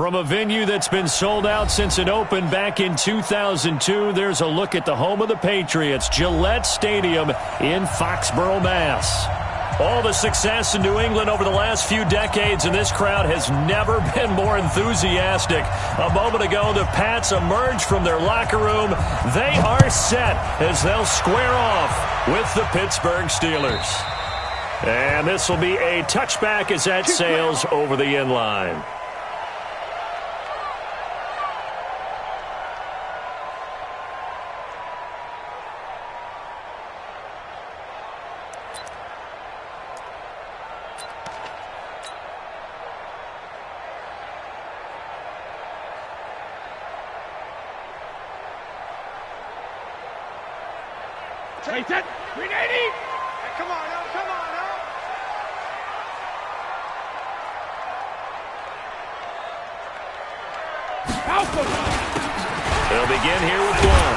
From a venue that's been sold out since it opened back in 2002, there's a look at the home of the Patriots, Gillette Stadium in Foxborough, Mass. All the success in New England over the last few decades, and this crowd has never been more enthusiastic. A moment ago, the Pats emerged from their locker room. They are set as they'll square off with the Pittsburgh Steelers. And this will be a touchback as that sails over the end line. Take it! 380! Come on now, come on now! They'll begin here with one.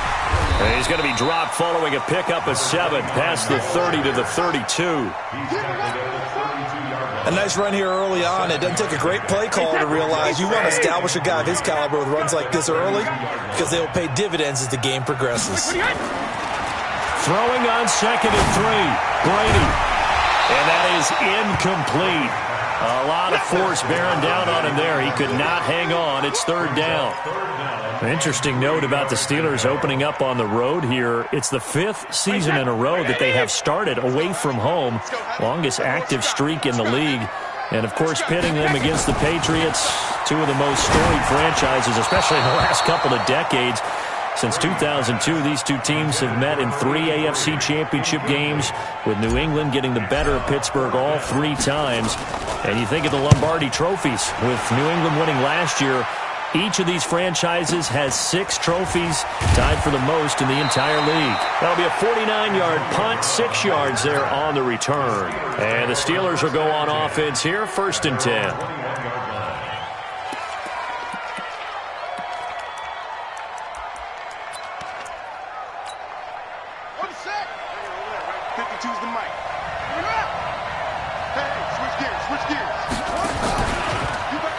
And he's going to be dropped following a pickup of 7 past the 30 to the 32. A nice run here early on. It doesn't take a great play call to realize you want to establish a guy of his caliber with runs like this early because they will pay dividends as the game progresses. Throwing on 2nd and 3, Brady. And that is incomplete. A lot of force bearing down on him there. He could not hang on. It's 3rd down. An interesting note about the Steelers opening up on the road here. It's the 5th season in a row that they have started away from home. Longest active streak in the league. And, of course, pitting them against the Patriots, two of the most storied franchises, especially in the last couple of decades. Since 2002, these two teams have met in 3 AFC championship games, with New England getting the better of Pittsburgh all 3 times. And you think of the Lombardi trophies, with New England winning last year. Each of these franchises has 6 trophies, tied for the most in the entire league. That'll be a 49-yard punt, 6 yards there on the return. And the Steelers will go on offense here, 1st and 10.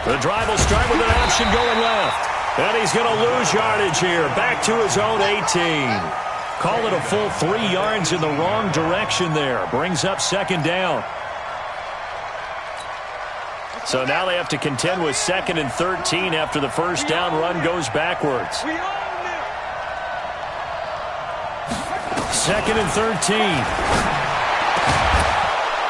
The drive will start with an option going left. And he's going to lose yardage here. Back to his own 18. Call it a full 3 yards in the wrong direction there. Brings up 2nd down. So now they have to contend with 2nd and 13 after the 1st down run goes backwards. 2nd and 13.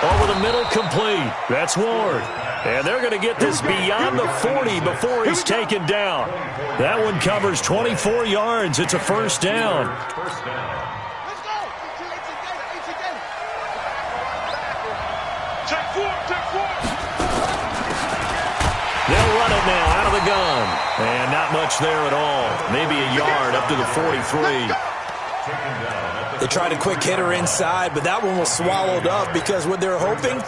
Over the middle, complete. That's Ward. And they're going to get this beyond the 40 before he's taken down. That one covers 24 yards. It's a 1st down. They'll run it now out of the gun. And not much there at all. Maybe a yard up to the 43. They tried a quick hitter inside, but that one was swallowed up because what they're hoping,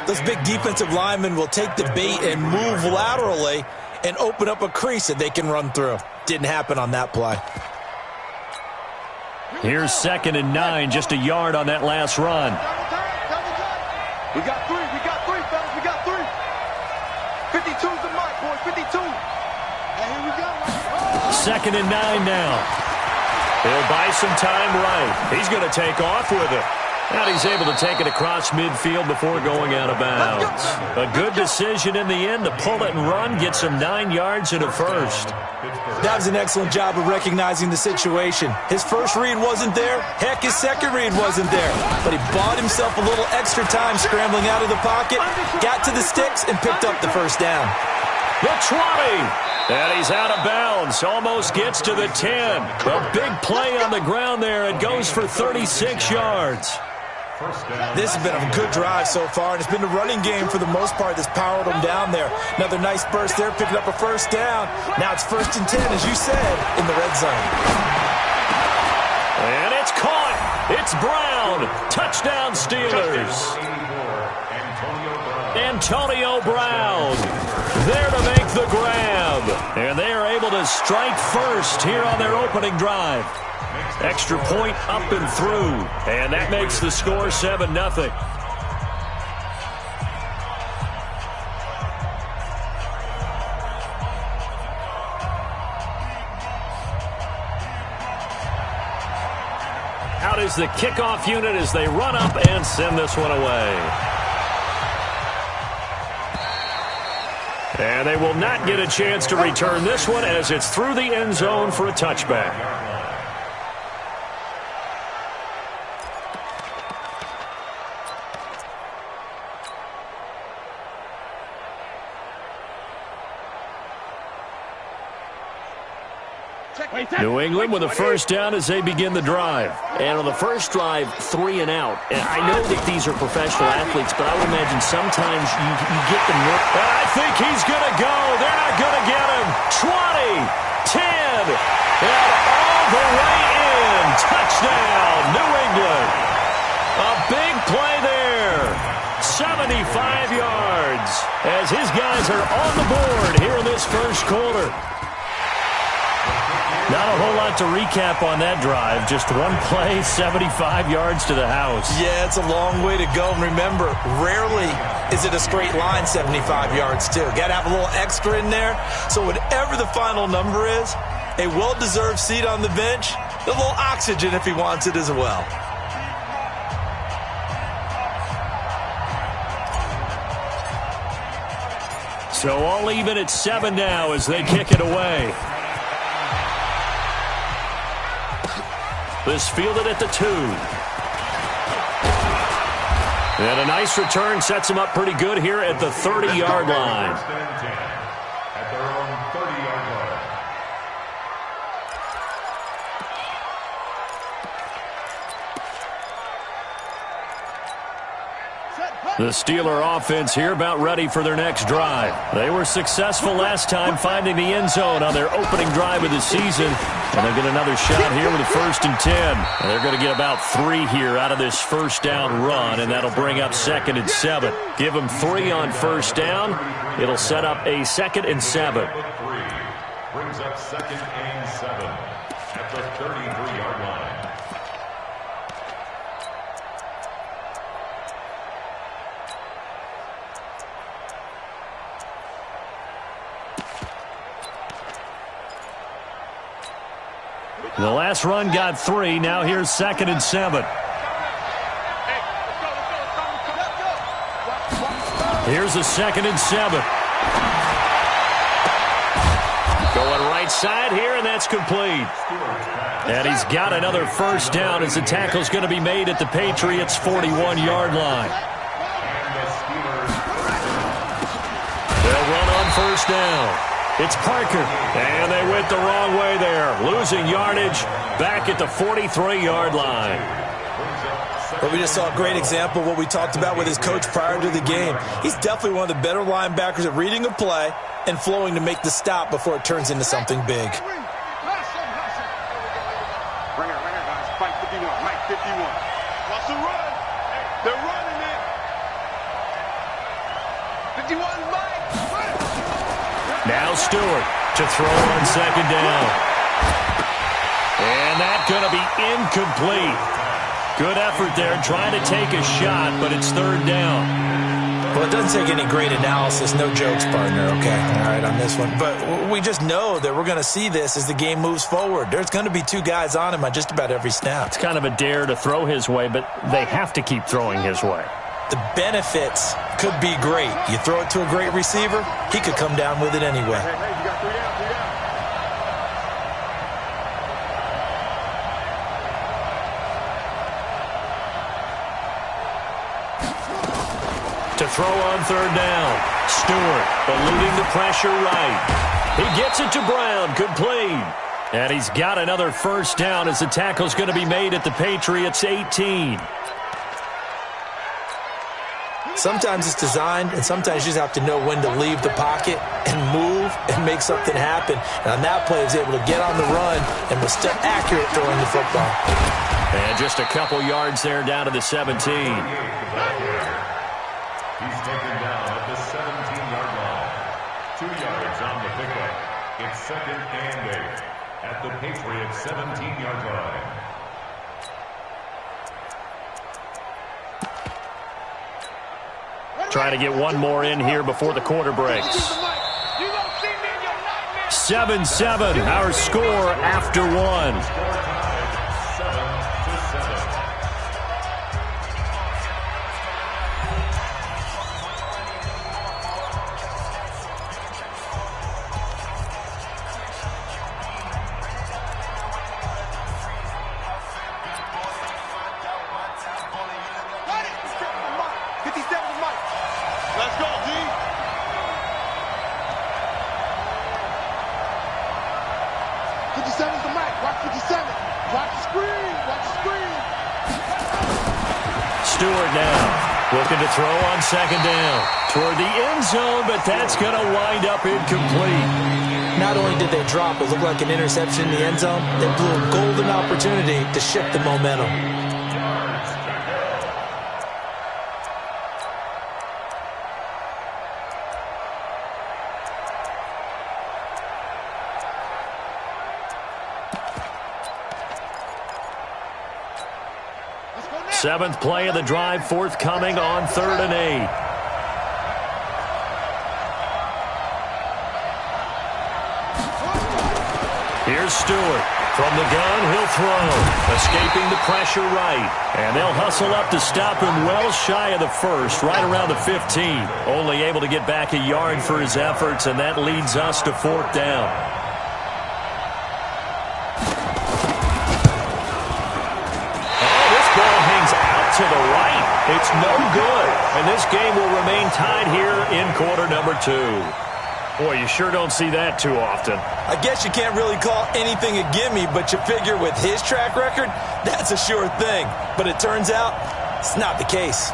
those big defensive linemen will take the bait and move laterally and open up a crease that they can run through. Didn't happen on that play. Here's 2nd and 9, just a yard on that last run. We got 3, fellas, we got 3. 52's the mark, boys, 52. And here we go. 2nd and 9 now. He'll buy some time right. He's going to take off with it. And he's able to take it across midfield before going out of bounds. A good decision in the end to pull it and run, get some 9 yards and a 1st. That was an excellent job of recognizing the situation. His first read wasn't there. Heck, his second read wasn't there. But he bought himself a little extra time scrambling out of the pocket, got to the sticks, and picked up the 1st down. The 20. And he's out of bounds. Almost gets to the 10. A big play on the ground there. It goes for 36 yards. This has been a good drive so far, and it's been the running game for the most part that's powered them down there. Another nice burst there, picking up a 1st down. Now it's 1st and 10, as you said, in the red zone. And it's caught. It's Brown. Touchdown, Steelers. Antonio Brown there to make the grab. And they are able to strike first here on their opening drive. Extra point up and through. And that makes the score 7-0. out is the kickoff unit as they run up and send this one away. And they will not get a chance to return this one as it's through the end zone for a touchback. New England with a first down as they begin the drive. And on the first drive, 3 and out. And I know that these are professional athletes, but I would imagine sometimes you get them. I think he's going to go. They're not going to get him. 20, 10, and all the way in. Touchdown, New England. A big play there. 75 yards as his guys are on the board here in this first quarter. Not a whole lot to recap on that drive. Just one play, 75 yards to the house. Yeah, it's a long way to go. And remember, rarely is it a straight line 75 yards, too. Got to have a little extra in there. So whatever the final number is, a well-deserved seat on the bench, a little oxygen if he wants it as well. So all even at 7 now as they kick it away. This fielded at the 2. And a nice return sets him up pretty good here at the 30-yard line. At their own 30-yard line. The Steeler offense here about ready for their next drive. They were successful last time finding the end zone on their opening drive of the season. And they'll get another shot here with a 1st and 10. And they're going to get about 3 here out of this first down run, and that'll bring up 2nd and 7. Give them 3 on first down. It'll set up a 2nd and 7. Brings up 2nd and 7 at the 33-yard line. The last run got 3. Now here's 2nd and 7. Here's a 2nd and 7. Going right side here, and that's complete. And he's got another first down as the tackle's going to be made at the Patriots' 41-yard line. They'll run on first down. It's Parker, and they went the wrong way there. Losing yardage back at the 43-yard line. But we just saw a great example of what we talked about with his coach prior to the game. He's definitely one of the better linebackers at reading a play and flowing to make the stop before it turns into something big. Bring her, guys. Fight 51. Mike 51. Watch the run. They're running it. 51, Mike. Now Stewart to throw on 2nd down. And that's going to be incomplete. Good effort there trying to take a shot, but it's 3rd down. Well, it doesn't take any great analysis. No jokes, partner, okay? All right, on this one. But we just know that we're going to see this as the game moves forward. There's going to be 2 guys on him on just about every snap. It's kind of a dare to throw his way, but they have to keep throwing his way. The benefits could be great. You throw it to a great receiver, he could come down with it anyway. Hey, you got 3 down, 3 down. To throw on 3rd down. Stewart eluding the pressure right. He gets it to Brown, complete. And he's got another first down as the tackle's going to be made at the Patriots' 18. Sometimes it's designed, and sometimes you just have to know when to leave the pocket and move and make something happen. And on that play, he was able to get on the run and was still accurate throwing the football. And just a couple yards there down to the 17. He's taken down at the 17-yard line. 2 yards on the pickup. It's 2nd and 8 at the Patriots' 17-yard line. Trying to get one more in here before the quarter breaks. 7-7, our score after 1. 57's the mic. Watch 57. Watch the screen. Watch the screen. Stewart now looking to throw on second down toward the end zone, but that's going to wind up incomplete. Not only did they drop, it looked like an interception in the end zone, they blew a golden opportunity to shift the momentum. Seventh play of the drive forthcoming on 3rd and 8. Here's Stewart. From the gun, he'll throw. Escaping the pressure right. And they'll hustle up to stop him well shy of the first, right around the 15. Only able to get back a yard for his efforts, and that leads us to 4th down. To the right. It's no good. And this game will remain tied here in quarter number 2. Boy, you sure don't see that too often. I guess you can't really call anything a gimme, but you figure with his track record, that's a sure thing. But it turns out, it's not the case.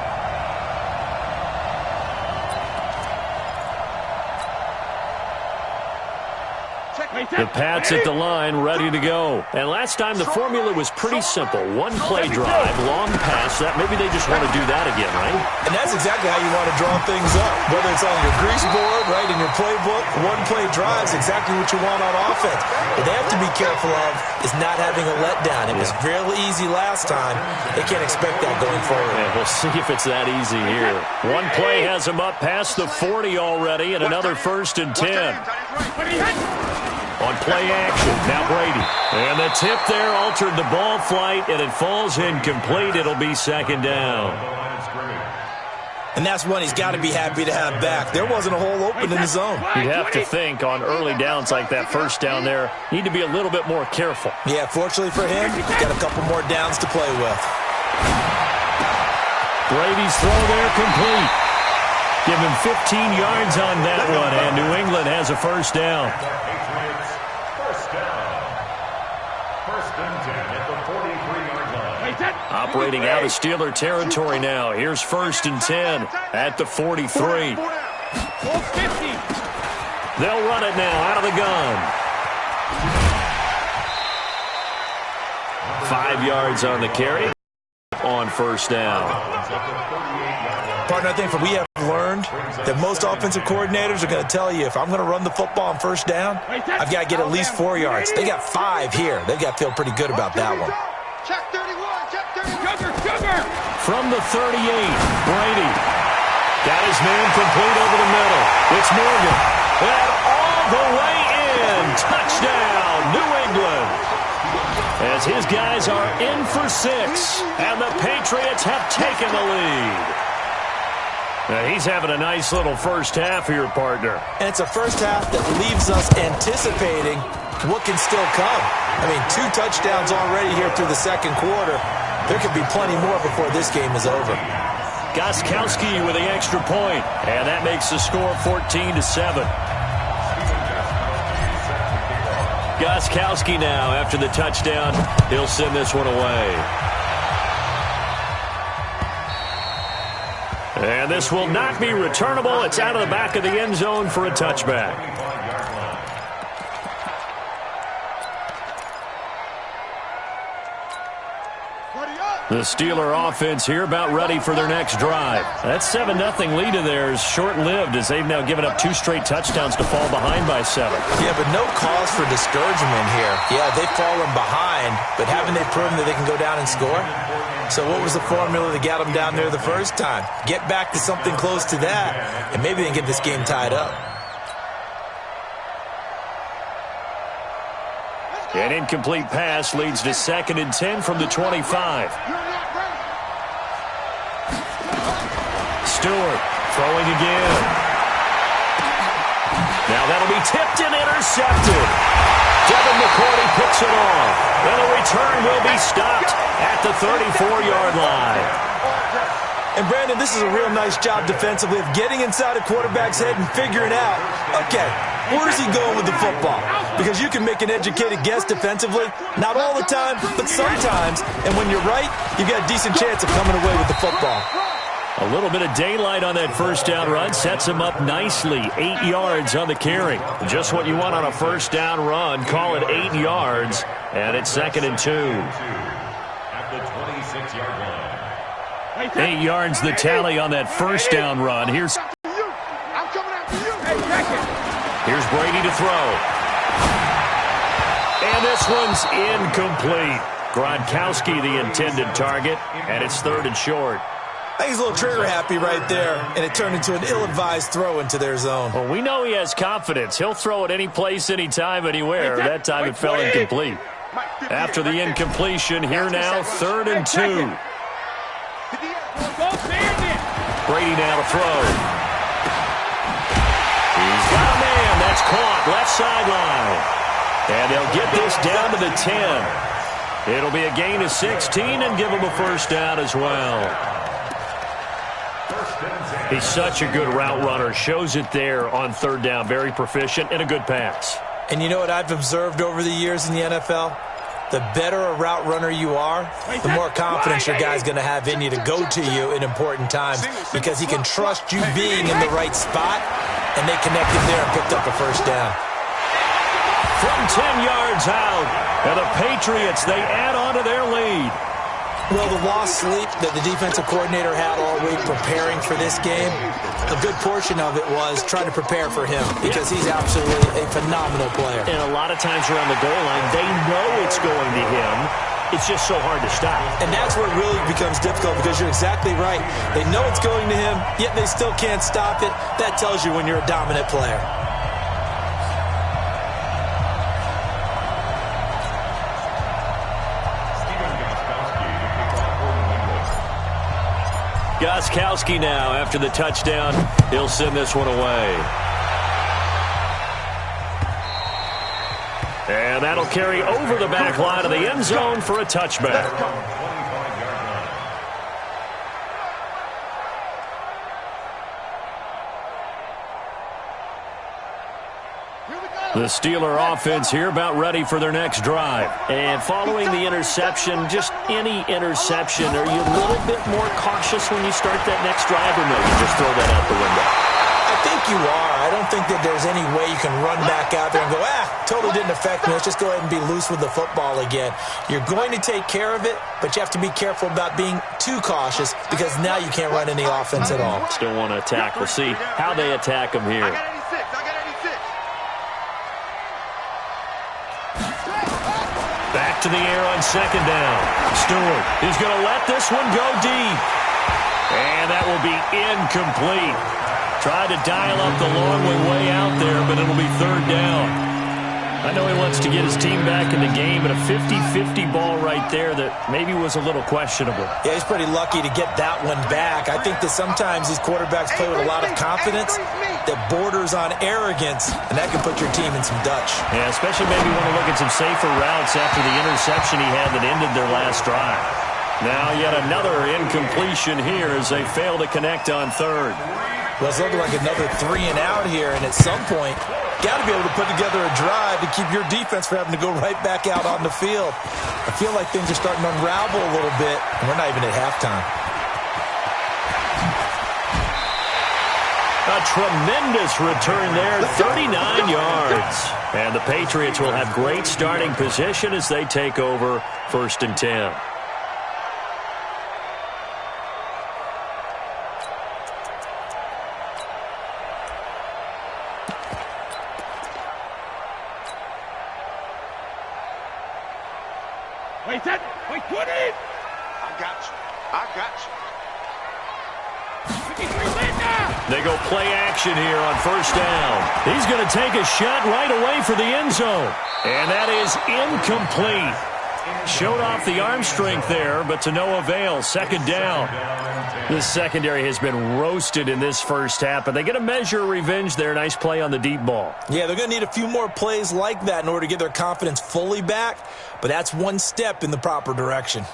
The Pats at the line, ready to go. And last time the formula was pretty simple. One play drive, long pass. That maybe they just want to do that again, right? And that's exactly how you want to draw things up. Whether it's on your grease board, right, in your playbook, one play drive is exactly what you want on offense. What they have to be careful of is not having a letdown. It was real easy last time. They can't expect that going forward. And we'll see if it's that easy here. One play has them up past the 40 already, and another 1st and 10. On play action, now Brady. And the tip there altered the ball flight, and it falls incomplete. It'll be 2nd down. And that's one he's got to be happy to have back. There wasn't a hole open in the zone. You'd have to think on early downs like that first down there, need to be a little bit more careful. Yeah, fortunately for him, he's got a couple more downs to play with. Brady's throw there complete. Give him 15 yards on that one, and New England has a 1st down. Operating out of Steeler territory now. Here's 1st and 10 at the 43. They'll run it now out of the gun. 5 yards on the carry on 1st down. Partner, I think we have learned that most offensive coordinators are going to tell you if I'm going to run the football on 1st down, I've got to get at least 4 yards. They got 5 here. They've got to feel pretty good about that one. Check 31. Check 31. From the 38, Brady got his man complete over the middle. It's Morgan. And all the way in. Touchdown, New England. As his guys are in for 6, and the Patriots have taken the lead. Now he's having a nice little first half here, partner. And it's a first half that leaves us anticipating what can still come. I mean, 2 touchdowns already here through the 2nd quarter. There could be plenty more before this game is over. Gostkowski with the extra point, and that makes the score 14-7. Gostkowski now, after the touchdown, he'll send this one away. And this will not be returnable. It's out of the back of the end zone for a touchback. The Steeler offense here about ready for their next drive. That 7-0 lead of theirs short-lived as they've now given up 2 straight touchdowns to fall behind by 7. Yeah, but no cause for discouragement here. Yeah, they've fallen behind, but haven't they proven that they can go down and score? So what was the formula that got them down there the first time? Get back to something close to that, and maybe they can get this game tied up. An incomplete pass leads to 2nd and 10 from the 25. Stewart throwing again. Now that'll be tipped and intercepted. Devin McCourty picks it off. And the return will be stopped at the 34-yard line. And, Brandon, this is a real nice job defensively of getting inside a quarterback's head and figuring out, okay, where's he going with the football? Because you can make an educated guess defensively, not all the time, but sometimes. And when you're right, you've got a decent chance of coming away with the football. A little bit of daylight on that first down run sets him up nicely. 8 yards on the carry. Just what you want on a first down run. Call it 8 yards, and it's 2nd and 2. At the 26-yard line. 8 yards the tally on that first down run. Here's Brady to throw. And this one's incomplete. Gronkowski the intended target, and it's 3rd and short. I think he's a little trigger happy right there, and it turned into an ill-advised throw into their zone. Well, we know he has confidence. He'll throw it any place, anytime, anywhere. That time it fell incomplete. After the incompletion, here now, 3rd and 2. Brady now to throw. He's got a man. That's caught. Left sideline. And they'll get this down to the 10. It'll be a gain of 16 and give him a first down as well. He's such a good route runner. Shows it there on 3rd down. Very proficient and a good pass. And you know what I've observed over the years in the NFL? The better a route runner you are, the more confidence your guy's going to have in you to go to you in important times because he can trust you being in the right spot, and they connected there and picked up a first down. From 10 yards out, and the Patriots, they add on to their lead. Well, the lost sleep that the defensive coordinator had all week preparing for this game, a good portion of it was trying to prepare for him because he's absolutely a phenomenal player. And a lot of times around the goal line, they know it's going to him. It's just so hard to stop. And that's where it really becomes difficult because you're exactly right. They know it's going to him, yet they still can't stop it. That tells you when you're a dominant player. Gostkowski now, after the touchdown, he'll send this one away. And that'll carry over the back line of the end zone for a touchback. The Steeler offense here about ready for their next drive. And following the interception, just any interception, are you a little bit more cautious when you start that next drive, or no, you just throw that out the window? I think you are. I don't think that there's any way you can run back out there and go, totally didn't affect me. Let's just go ahead and be loose with the football again. You're going to take care of it, but you have to be careful about being too cautious because now you can't run any offense at all. Still want to attack. We'll see how they attack them here. Back to the air on 2nd down. Stewart is going to let this one go deep. And that will be incomplete. Tried to dial up the long way out there, but it'll be 3rd down. I know he wants to get his team back in the game, but a 50-50 ball right there that maybe was a little questionable. Yeah, he's pretty lucky to get that one back. I think that sometimes these quarterbacks play with a lot of confidence that borders on arrogance, and that can put your team in some Dutch. Yeah, especially maybe want to look at some safer routes after the interception he had that ended their last drive. Now yet another incompletion here as they fail to connect on 3rd. Well, it's looking like another 3 and out here, and at some point, got to be able to put together a drive to keep your defense from having to go right back out on the field. I feel like things are starting to unravel a little bit, and we're not even at halftime. A tremendous return there, 39 yards. And the Patriots will have great starting position as they take over 1st and 10. Wait, put it! I got you. They go play action here on 1st down. He's going to take a shot right away for the end zone. And that is incomplete. Showed off the arm strength there, but to no avail. 2nd down. This secondary has been roasted in this first half, but they get a measure of revenge there. Nice play on the deep ball. Yeah, they're going to need a few more plays like that in order to get their confidence fully back, but that's one step in the proper direction.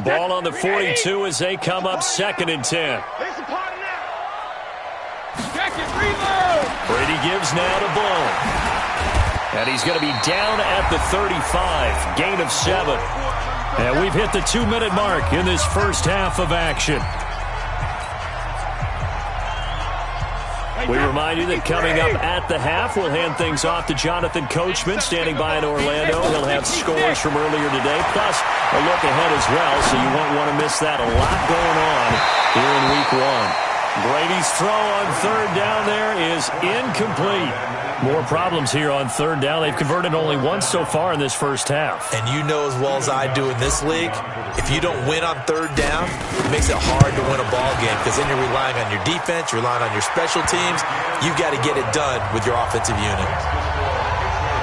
Ball on the 42 as they come up 2nd and 10. Brady gives now to Bone. And he's going to be down at the 35. Gain of 7. And we've hit the 2-minute mark in this first half of action. We remind you that coming up at the half, we'll hand things off to Jonathan Coachman, standing by in Orlando. He'll have scores from earlier today, plus a look ahead as well, so you won't want to miss that. A lot going on here in Week 1. Brady's throw on 3rd down there is incomplete. More problems here on 3rd down. They've converted only once so far in this first half. And you know as well as I do in this league, if you don't win on 3rd down, it makes it hard to win a ball game because then you're relying on your defense, you're relying on your special teams. You've got to get it done with your offensive unit.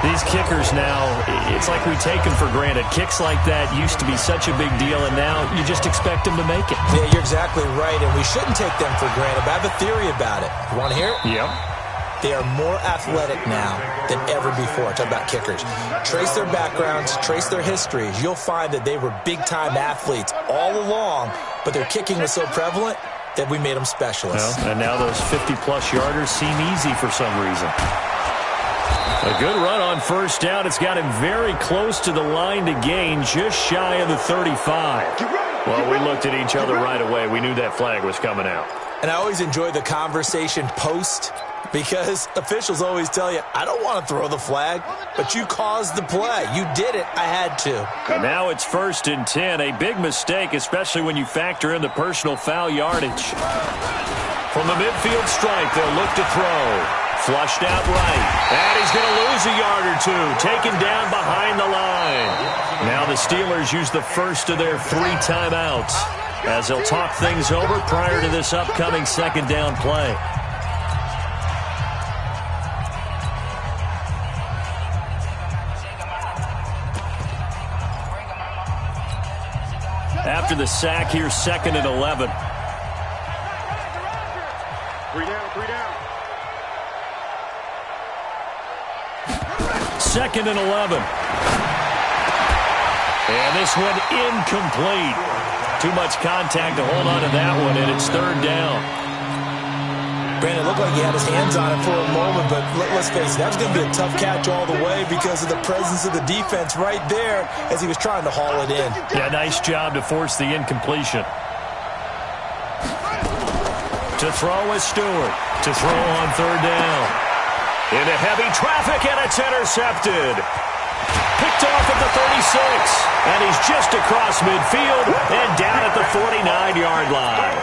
These kickers now, it's like we take them for granted. Kicks like that used to be such a big deal, and now you just expect them to make it. Yeah, you're exactly right, and we shouldn't take them for granted. But I have a theory about it. You want to hear it? Yep. They are more athletic now than ever before. Talk about kickers. Trace their backgrounds, trace their histories. You'll find that they were big-time athletes all along, but their kicking was so prevalent that we made them specialists. Well, and now those 50-plus yarders seem easy for some reason. A good run on 1st down. It's got him very close to the line to gain, just shy of the 35. Well, we looked at each other right away. We knew that flag was coming out. And I always enjoy the conversation post because officials always tell you, I don't want to throw the flag, but you caused the play. You did it. I had to. And now it's 1st and 10. A big mistake, especially when you factor in the personal foul yardage. From the midfield stripe, they'll look to throw. Flushed out right. And he's going to lose a yard or two. Taken down behind the line. Now the Steelers use the first of their 3 timeouts as they'll talk things over prior to this upcoming 2nd down play. After the sack, here's 2nd and 11. 3 down, 3 down. 2nd and 11. And this one incomplete. Too much contact to hold on to that one, and it's 3rd down. Brandon, it looked like he had his hands on it for a moment, but let's face it, that was going to be a tough catch all the way because of the presence of the defense right there as he was trying to haul it in. Yeah, nice job to force the incompletion. To throw is Stewart. To throw on 3rd down. Into heavy traffic, and it's intercepted. Picked off at the 36. And he's just across midfield and down at the 49-yard line.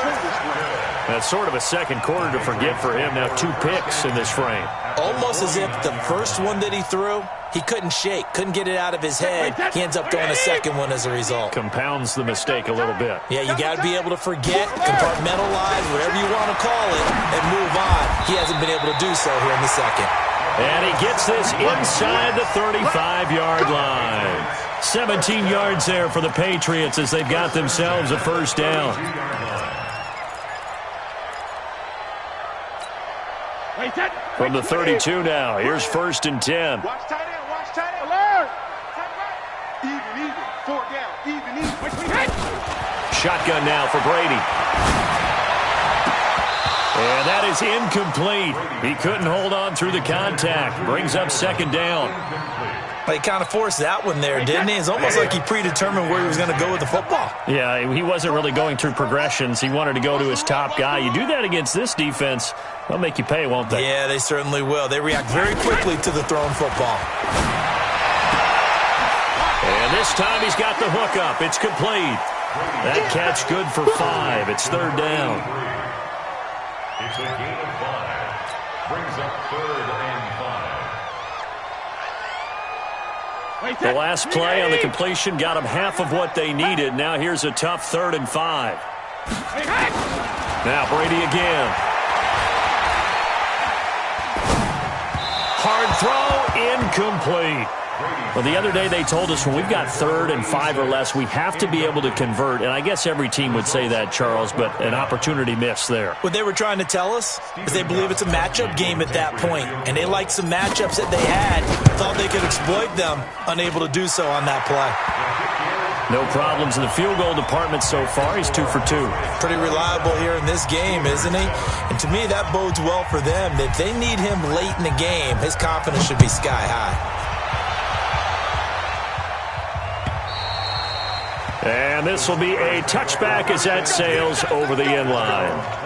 That's sort of a second quarter to forget for him. Now 2 picks in this frame. Almost as if the first one that he threw, he couldn't shake, couldn't get it out of his head. He ends up throwing a second one as a result. Compounds the mistake a little bit. Yeah, you got to be able to forget, compartmentalize, whatever you want to call it, and move on. He hasn't been able to do so here in the second. And he gets this inside the 35-yard line. 17 yards there for the Patriots as they've got themselves a 1st down. From the 32 now, here's 1st and 10. Watch tight end, watch tight end. Alert! Even, 4 down, even. Shotgun now for Brady. And that is incomplete. He couldn't hold on through the contact. Brings up 2nd down. But he kind of forced that one there, didn't he? It's almost like he predetermined where he was going to go with the football. Yeah, he wasn't really going through progressions. He wanted to go to his top guy. You do that against this defense, they'll make you pay, won't they? Yeah, they certainly will. They react very quickly to the thrown football. And this time he's got the hook up. It's complete. That catch good for 5. It's 3rd down. It's a gain of 5. Brings up 3rd and 5. The last play on the completion got them half of what they needed. Now here's a tough 3rd and 5. Now Brady again. Hard throw, incomplete. Well, the other day they told us when we've got 3rd and 5 or less, we have to be able to convert. And I guess every team would say that, Charles, but an opportunity missed there. What they were trying to tell us is they believe it's a matchup game at that point, and they liked some matchups that they had, thought they could exploit them, unable to do so on that play. No problems in the field goal department so far. He's 2 for 2. Pretty reliable here in this game, isn't he? And to me, that bodes well for them. If they need him late in the game, his confidence should be sky high. And this will be a touchback as that sails over the end line.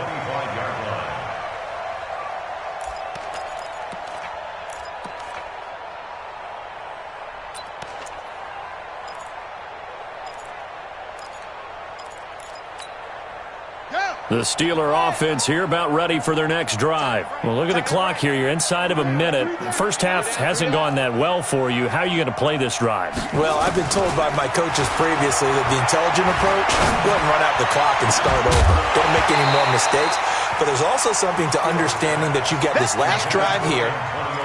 The Steeler offense here about ready for their next drive. Well, look at the clock here. You're inside of a minute. First half hasn't gone that well for you. How are you going to play this drive? Well, I've been told by my coaches previously that the intelligent approach, go ahead and run out the clock and start over. Don't make any more mistakes. But there's also something to understanding that you get this last drive here.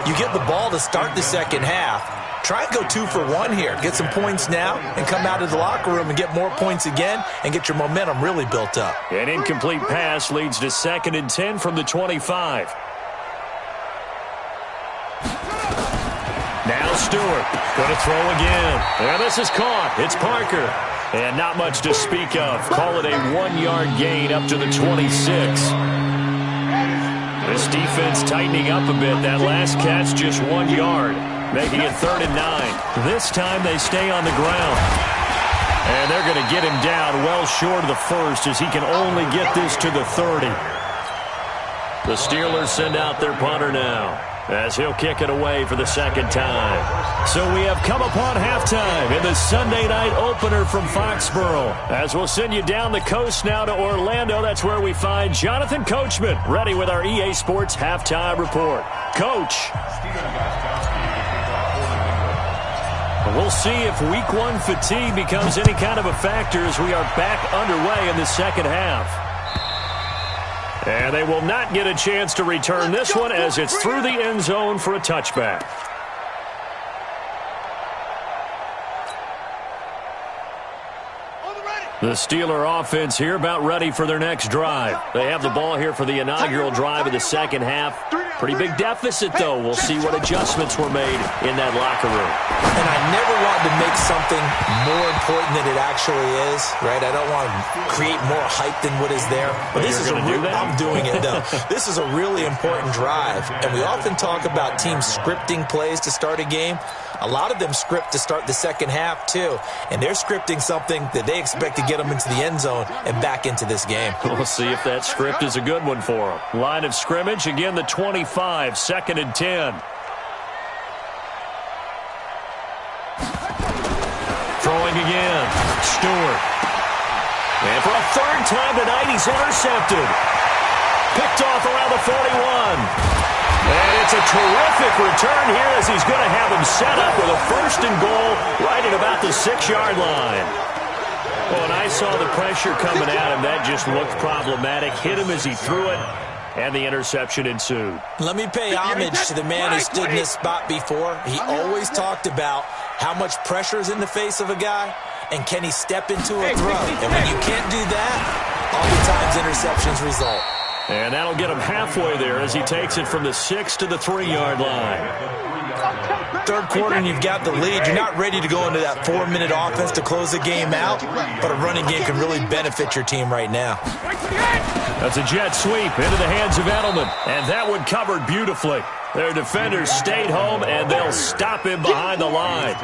You get the ball to start the second half. Try and go 2 for 1 here. Get some points now and come out of the locker room and get more points again and get your momentum really built up. An incomplete pass leads to 2nd and 10 from the 25. Now Stewart going to throw again. And this is caught. It's Parker. And not much to speak of. Call it a 1-yard gain up to the 26. This defense tightening up a bit. That last catch just 1 yard. Making it 3rd and 9. This time they stay on the ground. And they're going to get him down well short of the first as he can only get this to the 30. The Steelers send out their punter now as he'll kick it away for the second time. So we have come upon halftime in the Sunday night opener from Foxborough. As we'll send you down the coast now to Orlando, that's where we find Jonathan Coachman ready with our EA Sports halftime report. Coach. We'll see if week 1 fatigue becomes any kind of a factor as we are back underway in the second half. And they will not get a chance to return this one as it's through the end zone for a touchback. The Steeler offense here about ready for their next drive. They have the ball here for the inaugural drive of the second half. Pretty big deficit, though. We'll see what adjustments were made in that locker room. And I never want to make something more important than it actually is, right? I don't want to create more hype than what is there. But this is I'm doing it, though. This is a really important drive. And we often talk about teams scripting plays to start a game. A lot of them script to start the second half, too. And they're scripting something that they expect to get them into the end zone and back into this game. We'll see if that script is a good one for them. Line of scrimmage, again, the 25, 2nd and 10. Throwing again. Stewart. And for a 3rd time tonight, he's intercepted. Picked off around the 41. And it's a terrific return here as he's going to have him set up with a 1st and goal right at about the 6-yard line. Well, when I saw the pressure coming at him, that just looked problematic. Hit him as he threw it, and the interception ensued. Let me pay homage to the man who stood in this spot before. He always talked about how much pressure is in the face of a guy, and can he step into a throw. And when you can't do that, oftentimes interceptions result. And that'll get him halfway there as he takes it from the 6 to the 3-yard line. 3rd quarter and you've got the lead. You're not ready to go into that 4-minute offense to close the game out, but a running game can really benefit your team right now. That's a jet sweep into the hands of Edelman, and that one covered beautifully. Their defenders stayed home, and they'll stop him behind the line.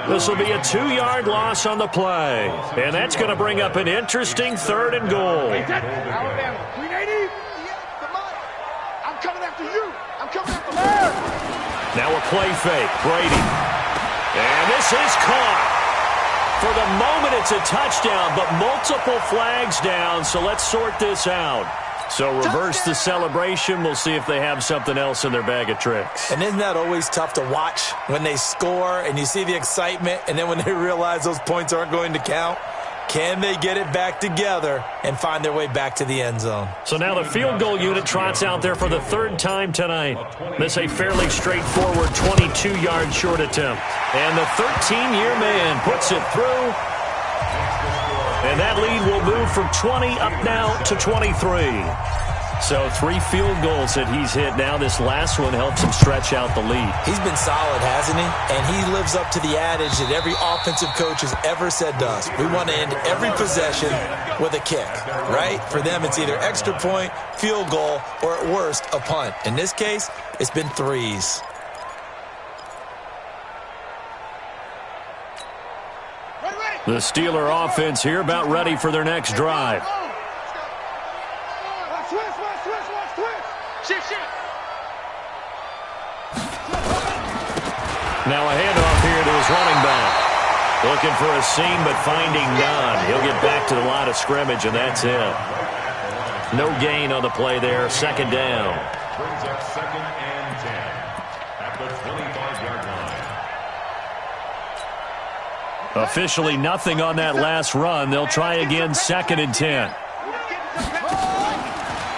This will be a 2-yard loss on the play, and that's going to bring up an interesting 3rd and goal. Alabama, 380. I'm coming after you. I'm coming after her. Now a play fake, Brady. And this is caught. For the moment, it's a touchdown, but multiple flags down, so let's sort this out. So reverse the celebration. We'll see if they have something else in their bag of tricks. And isn't that always tough to watch when they score and you see the excitement, and then when they realize those points aren't going to count? Can they get it back together and find their way back to the end zone? So now the field goal unit trots out there for the 3rd time tonight. This a fairly straightforward 22-yard short attempt. And the 13-year man puts it through. And that lead will move from 20 up now to 23. So 3 field goals that he's hit now. This last one helps him stretch out the lead. He's been solid, hasn't he? And he lives up to the adage that every offensive coach has ever said to us. We want to end every possession with a kick, right? For them, it's either extra point, field goal, or at worst, a punt. In this case, it's been 3s. The Steeler offense here about ready for their next drive. Now a handoff here to his running back. Looking for a seam, but finding none. He'll get back to the line of scrimmage, and that's it. No gain on the play there. Second down. Brings up 2nd and 10 at the 25-yard line. Officially nothing on that last run. They'll try again 2nd and 10.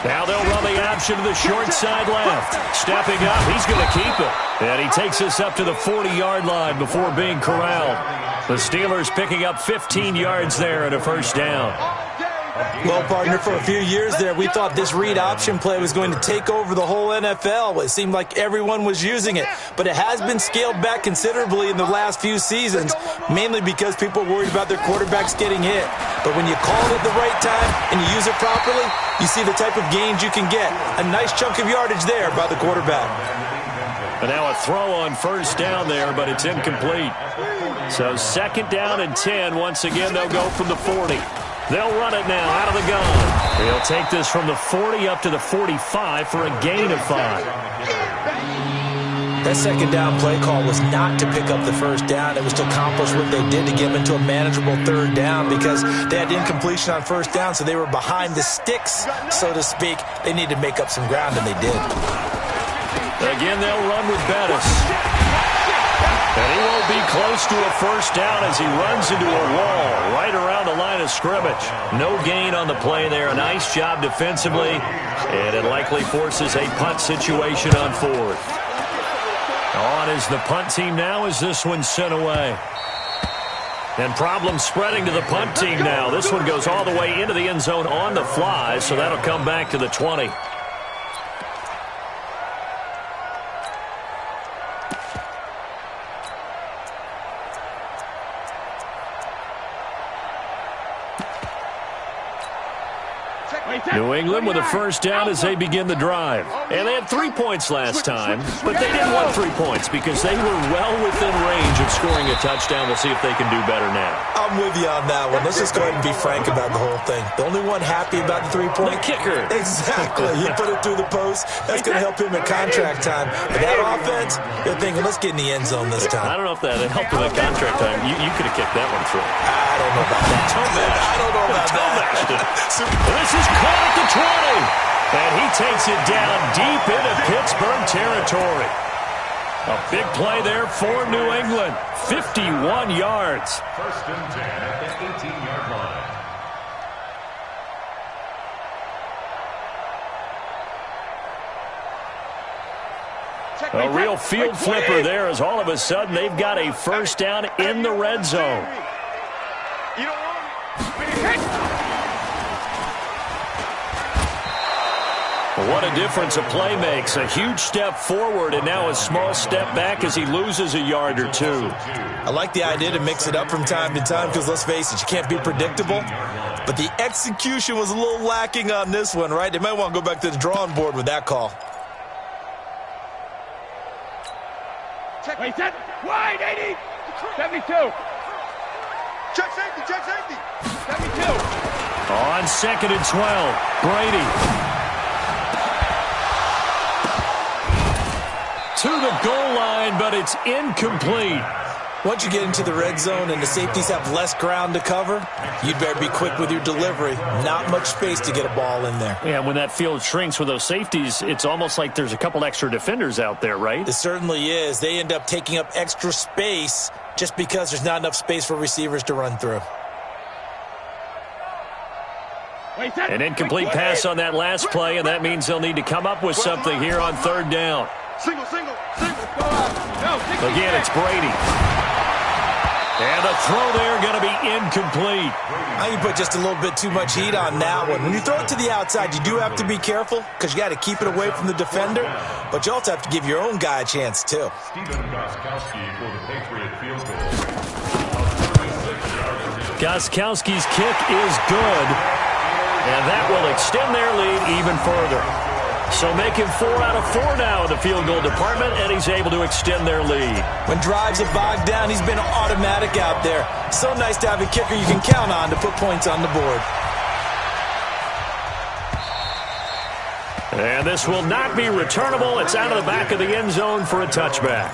Now they'll run the option to the short side left. Stepping up, he's going to keep it. And he takes us up to the 40-yard line before being corralled. The Steelers picking up 15 yards there and a first down. Well, partner, for a few years there, we thought this read option play was going to take over the whole NFL. It seemed like everyone was using it. But it has been scaled back considerably in the last few seasons, mainly because people are worried about their quarterbacks getting hit. But when you call it at the right time and you use it properly, you see the type of gains you can get. A nice chunk of yardage there by the quarterback. And now a throw on first down there, but it's incomplete. So 2nd down and 10. Once again, they'll go from the 40. They'll run it now out of the gun. They'll take this from the 40 up to the 45 for a gain of 5. That 2nd down play call was not to pick up the first down. It was to accomplish what they did to get them into a manageable 3rd down because they had incompletion on first down, so they were behind the sticks, so to speak. They needed to make up some ground, and they did. Again, they'll run with Bettis. And he won't be close to a first down as he runs into a wall right around the line of scrimmage. No gain on the play there. A nice job defensively. And it likely forces a punt situation on 4th. On is the punt team now as this one's sent away. And problems spreading to the punt team now. This one goes all the way into the end zone on the fly, so that'll come back to the 20. New England with a first down as they begin the drive. And they had 3 points last time, but they didn't want 3 points because they were well within range of scoring a touchdown. We'll see if they can do better now. I'm with you on that one. Let's just go ahead and be frank about the whole thing. The only one happy about the 3-point? The kicker. Exactly. He put it through the post. That's going to help him at contract time. But that offense, they're thinking, let's get in the end zone this time. I don't know if that helped him at contract time. You could have kicked that one through. I don't know about that. I don't know about that. This is caught at the 20. And he takes it down deep into Pittsburgh territory. A big play there for New England. 51 yards. 1st and 10 at the 18-yard line. A real field flipper there as all of a sudden they've got a first down in the red zone. What a difference a play makes. A huge step forward and now a small step back as he loses a yard or 2. I like the idea to mix it up from time to time because, let's face it, you can't be predictable. But the execution was a little lacking on this one, right? They might want to go back to the drawing board with that call. Wait, set. Wide, 80. 72. Check safety, check safety. 72. On 2nd and 12, Brady. To the goal line, but it's incomplete. Once you get into the red zone and the safeties have less ground to cover, you'd better be quick with your delivery. Not much space to get a ball in there. Yeah, when that field shrinks with those safeties, it's almost like there's a couple extra defenders out there, right? It certainly is. They end up taking up extra space just because there's not enough space for receivers to run through. An incomplete pass on that last play, and that means they'll need to come up with something here on 3rd down. Single. Again, it's Brady. And the throw there going to be incomplete. I think you put just a little bit too much heat on that one. When you throw it to the outside, you do have to be careful because you got to keep it away from the defender, but you also have to give your own guy a chance too. Stephen Gostkowski for the Patriot field goal. Gostkowski's kick is good, and that will extend their lead even further. So making 4 out of 4 now in the field goal department, and he's able to extend their lead. When drives are bogged down, he's been automatic out there. So nice to have a kicker you can count on to put points on the board. And this will not be returnable. It's out of the back of the end zone for a touchback.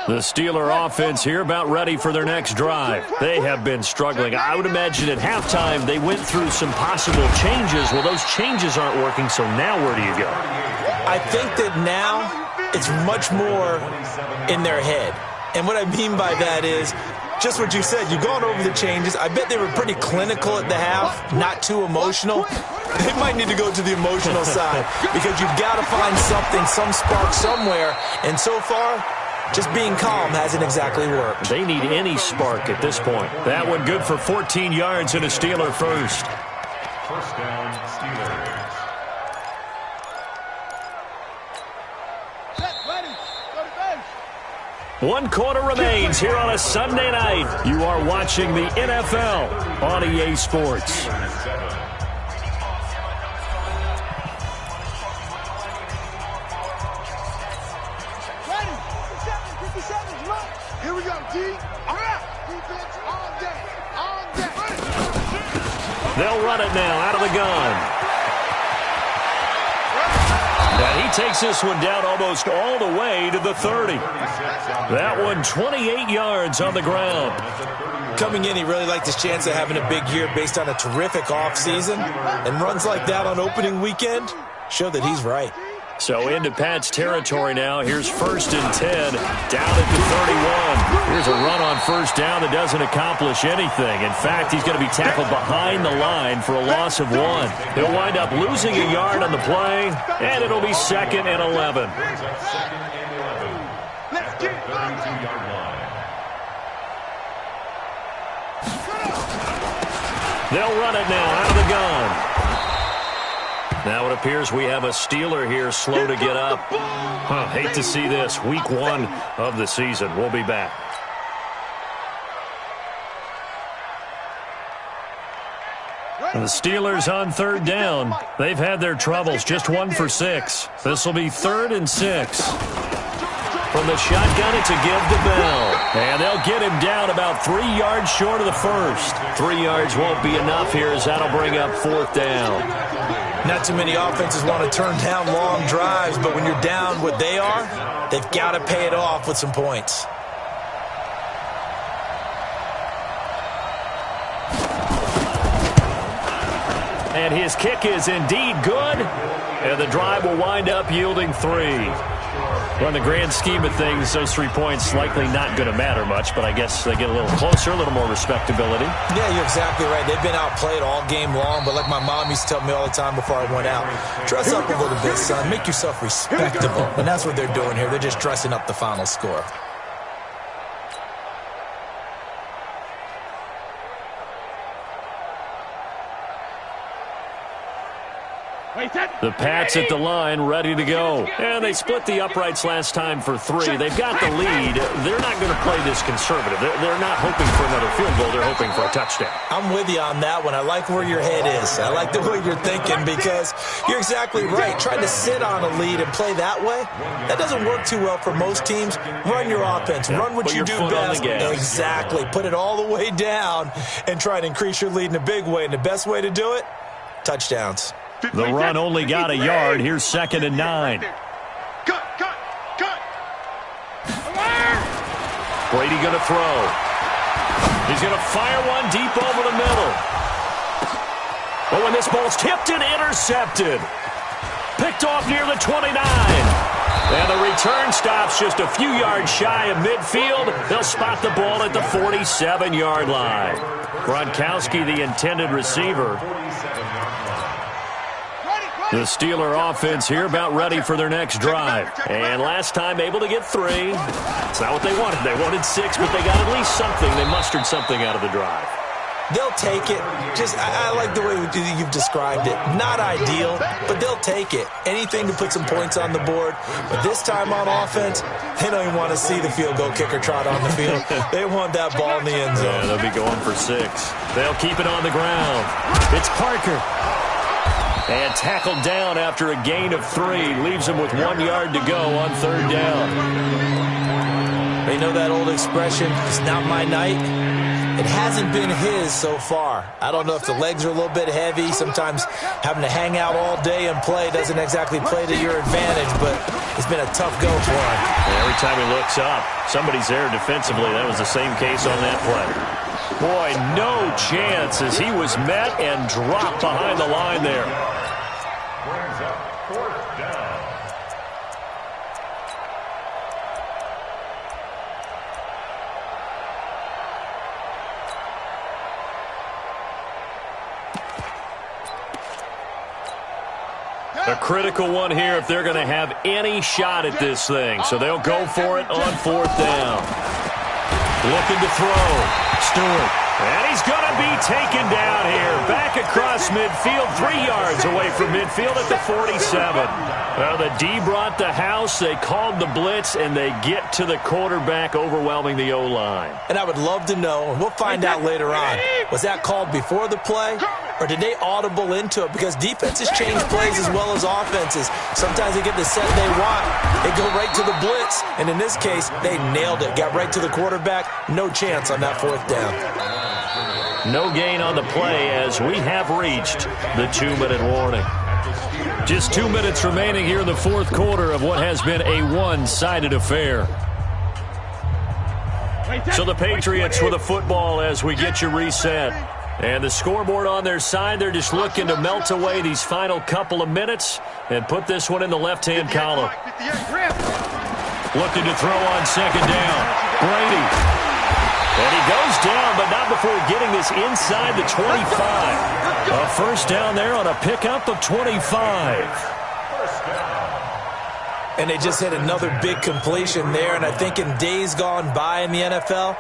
The Steeler offense here about ready for their next drive. They have been struggling. I would imagine at halftime they went through some possible changes. Well, those changes aren't working, so now where do you go? I think that now it's much more in their head. And what I mean by that is just what you said. You've gone over the changes. I bet they were pretty clinical at the half, not too emotional. They might need to go to the emotional side because you've got to find something, some spark somewhere. And so far, just being calm hasn't exactly worked. They need any spark at this point. That one good for 14 yards and a Steeler first. First down, Steelers. One quarter remains here on a Sunday night. You are watching the NFL on EA Sports. Here we go, D. Defense all day. All day. They'll run it now out of the gun. And he takes this one down almost all the way to the 30. That one 28 yards on the ground. Coming in, he really liked his chance of having a big year based on a terrific offseason. And runs like that on opening weekend show that he's right. So into Pat's territory now. Here's 1st and 10, down at the 31. Here's a run on first down that doesn't accomplish anything. In fact, he's going to be tackled behind the line for a loss of 1. He'll wind up losing a yard on the play, and it'll be 2nd and 11. They'll run it now out of the gun. Now it appears we have a Steeler here slow to get up. Hate to see this. Week 1 of the season. We'll be back. The Steelers on 3rd down. They've had their troubles. Just 1 for 6. This will be 3rd and 6. From the shotgun, it's a give to Bell. And they'll get him down about 3 yards short of the first. 3 yards won't be enough here as that'll bring up 4th down. Not too many offenses want to turn down long drives, but when you're down what they are, they've got to pay it off with some points. And his kick is indeed good, and the drive will wind up yielding 3. Well, in the grand scheme of things, those 3 points likely not going to matter much, but I guess they get a little closer, a little more respectability. Yeah, you're exactly right. They've been outplayed all game long, but like my mom used to tell me all the time before I went out, dress up a little bit, son. Make yourself respectable. And that's what they're doing here. They're just dressing up the final score. The Pats at the line, ready to go. And they split the uprights last time for 3. They've got the lead. They're not going to play this conservative. They're not hoping for another field goal. They're hoping for a touchdown. I'm with you on that one. I like where your head is. I like the way you're thinking because you're exactly right. Trying to sit on a lead and play that way, that doesn't work too well for most teams. Run your offense. Run what you do best. Exactly. Put it all the way down and try to increase your lead in a big way. And the best way to do it, touchdowns. The run only got a yard. Here's 2nd and 9. Cut. Brady going to throw. He's going to fire one deep over the middle. But when this ball's tipped and intercepted. Picked off near the 29. And the return stops just a few yards shy of midfield. They'll spot the ball at the 47-yard line. Gronkowski, the intended receiver, The Steeler offense here about ready for their next drive. And last time able to get 3. It's not what they wanted. They wanted 6, but they got at least something. They mustered something out of the drive. They'll take it. I like the way you've described it. Not ideal, but they'll take it. Anything to put some points on the board. But this time on offense, they don't even want to see the field goal kicker trot on the field. They want that ball in the end zone. Yeah, they'll be going for 6. They'll keep it on the ground. It's Parker. And tackled down after a gain of 3. Leaves him with 1 yard to go on 3rd down. They know that old expression, it's not my night. It hasn't been his so far. I don't know if the legs are a little bit heavy. Sometimes having to hang out all day and play doesn't exactly play to your advantage, but it's been a tough go for him. And every time he looks up, somebody's there defensively. That was the same case on that play. Boy, no chance as he was met and dropped behind the line there. Brings up 4th down. A critical one here if they're going to have any shot at this thing. So they'll go for it on 4th down. Looking to throw. Stewart. And he's going to be taken down here. Back across midfield, 3 yards away from midfield at the 47. Well, the D brought the house. They called the blitz, and they get to the quarterback, overwhelming the O-line. And I would love to know, and we'll find out later on, was that called before the play, or did they audible into it? Because defenses change plays as well as offenses. Sometimes they get the set they want. They go right to the blitz, and in this case, they nailed it. Got right to the quarterback. No chance on that 4th down. No gain on the play as we have reached the 2-minute warning. Just 2 minutes remaining here in the 4th quarter of what has been a one-sided affair. So the Patriots with the football as we get you reset. And the scoreboard on their side, they're just looking to melt away these final couple of minutes and put this one in the left-hand column. Looking to throw on 2nd down. Brady. And he goes down, but not before getting this inside the 25. A 1st down there on a pickup of 25. And they just hit another big completion there, and I think in days gone by in the NFL,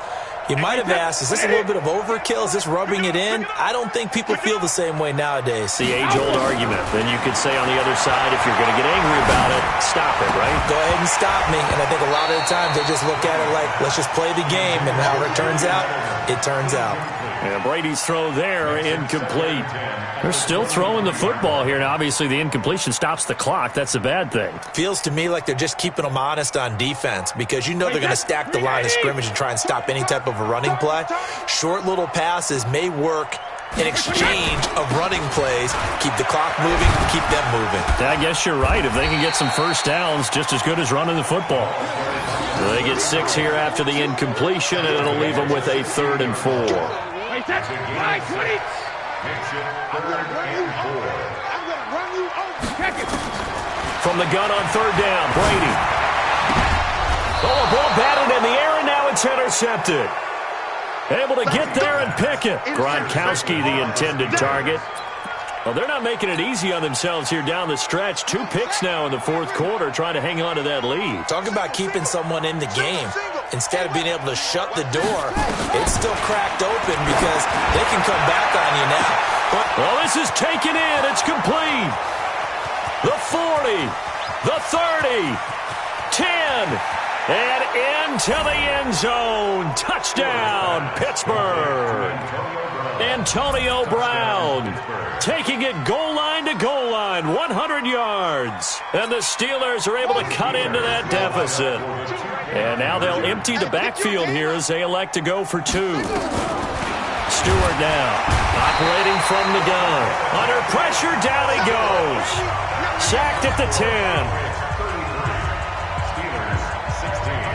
you might have asked, is this a little bit of overkill? Is this rubbing it in? I don't think people feel the same way nowadays. The age-old argument. Then you could say on the other side, if you're going to get angry about it, stop it, right? Go ahead and stop me. And I think a lot of the times they just look at it like, let's just play the game. And however it turns out, it turns out. And Brady's throw there, incomplete. They're still throwing the football here. Now, obviously, the incompletion stops the clock. That's a bad thing. Feels to me like they're just keeping them honest on defense because you know they're going to stack the line of scrimmage and try and stop any type of a running play. Short little passes may work in exchange of running plays. Keep the clock moving, keep them moving. I guess you're right. If they can get some 1st downs, just as good as running the football. They get 6 here after the incompletion, and it'll leave them with a 3rd and 4. From the gun on 3rd down, Brady. Oh, a ball batted in the air, and now it's intercepted. Able to get there and pick it. Gronkowski, the intended target. Well, they're not making it easy on themselves here down the stretch. 2 picks now in the 4th quarter, trying to hang on to that lead. Talk about keeping someone in the game. Instead of being able to shut the door, it's still cracked open because they can come back on you now. But well, this is taken in. It's complete. The 40, the 30, 10, and into the end zone. Touchdown, Pittsburgh. Antonio Brown taking it goal line to goal line, 100 yards. And the Steelers are able to cut into that deficit. And now they'll empty the backfield here as they elect to go for 2. Stewart now, operating from the gun. Under pressure, down he goes. Sacked at the 10.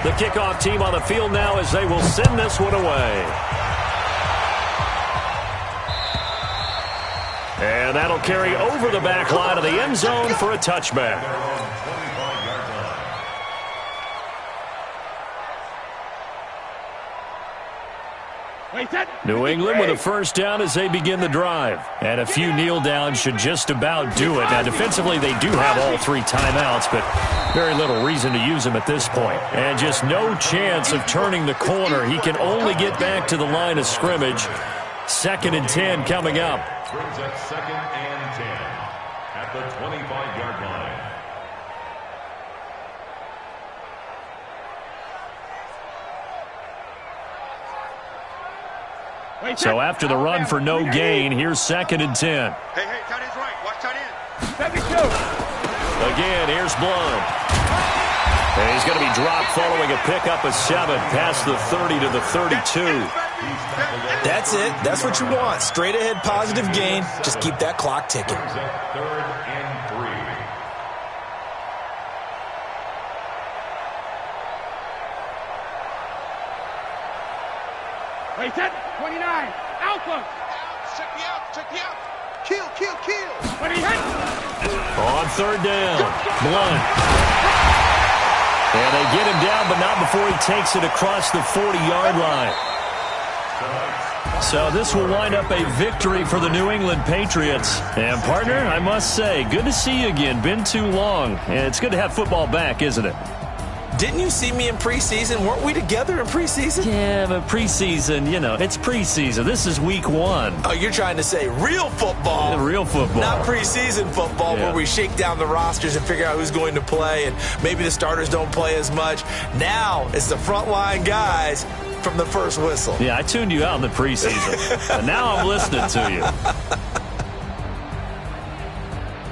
The kickoff team on the field now as they will send this one away. And that'll carry over the back line of the end zone for a touchback. New England with a first down as they begin the drive. And a few kneel downs should just about do it. Now, defensively, they do have all 3 timeouts, but very little reason to use them at this point. And just no chance of turning the corner. He can only get back to the line of scrimmage. 2nd and 10 coming up. Brings up 2nd and 10 at the 25-yard line. So after the run for no gain, here's 2nd and 10. Hey, tight end's right. Watch tight end. Again, here's Blount. And he's going to be dropped following a pickup of 7 past the 30 to the 32. That's it. That's what you want. Straight ahead positive gain. Just keep that clock ticking. 3rd and 3. Wait, set. 29. Alpha. Check me out. Kill. When he hit. On 3rd down, Blount. And they get him down, but not before he takes it across the 40-yard line. So this will wind up a victory for the New England Patriots. And, partner, I must say, good to see you again. Been too long. And it's good to have football back, isn't it? Didn't you see me in preseason? Weren't we together in preseason? Yeah, but preseason, it's preseason. This is week 1. Oh, you're trying to say real football. Real football. Not preseason football Yeah. where we shake down the rosters and figure out who's going to play, and maybe the starters don't play as much. Now it's the frontline guys from the first whistle. Yeah, I tuned you out in the preseason. And now I'm listening to you.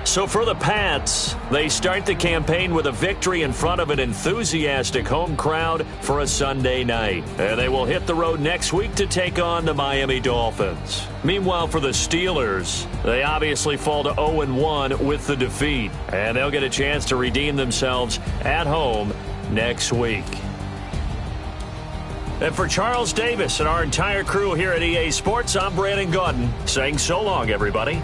So for the Pats, they start the campaign with a victory in front of an enthusiastic home crowd for a Sunday night. And they will hit the road next week to take on the Miami Dolphins. Meanwhile, for the Steelers, they obviously fall to 0-1 with the defeat. And they'll get a chance to redeem themselves at home next week. And for Charles Davis and our entire crew here at EA Sports, I'm Brandon Gaudin saying so long, everybody.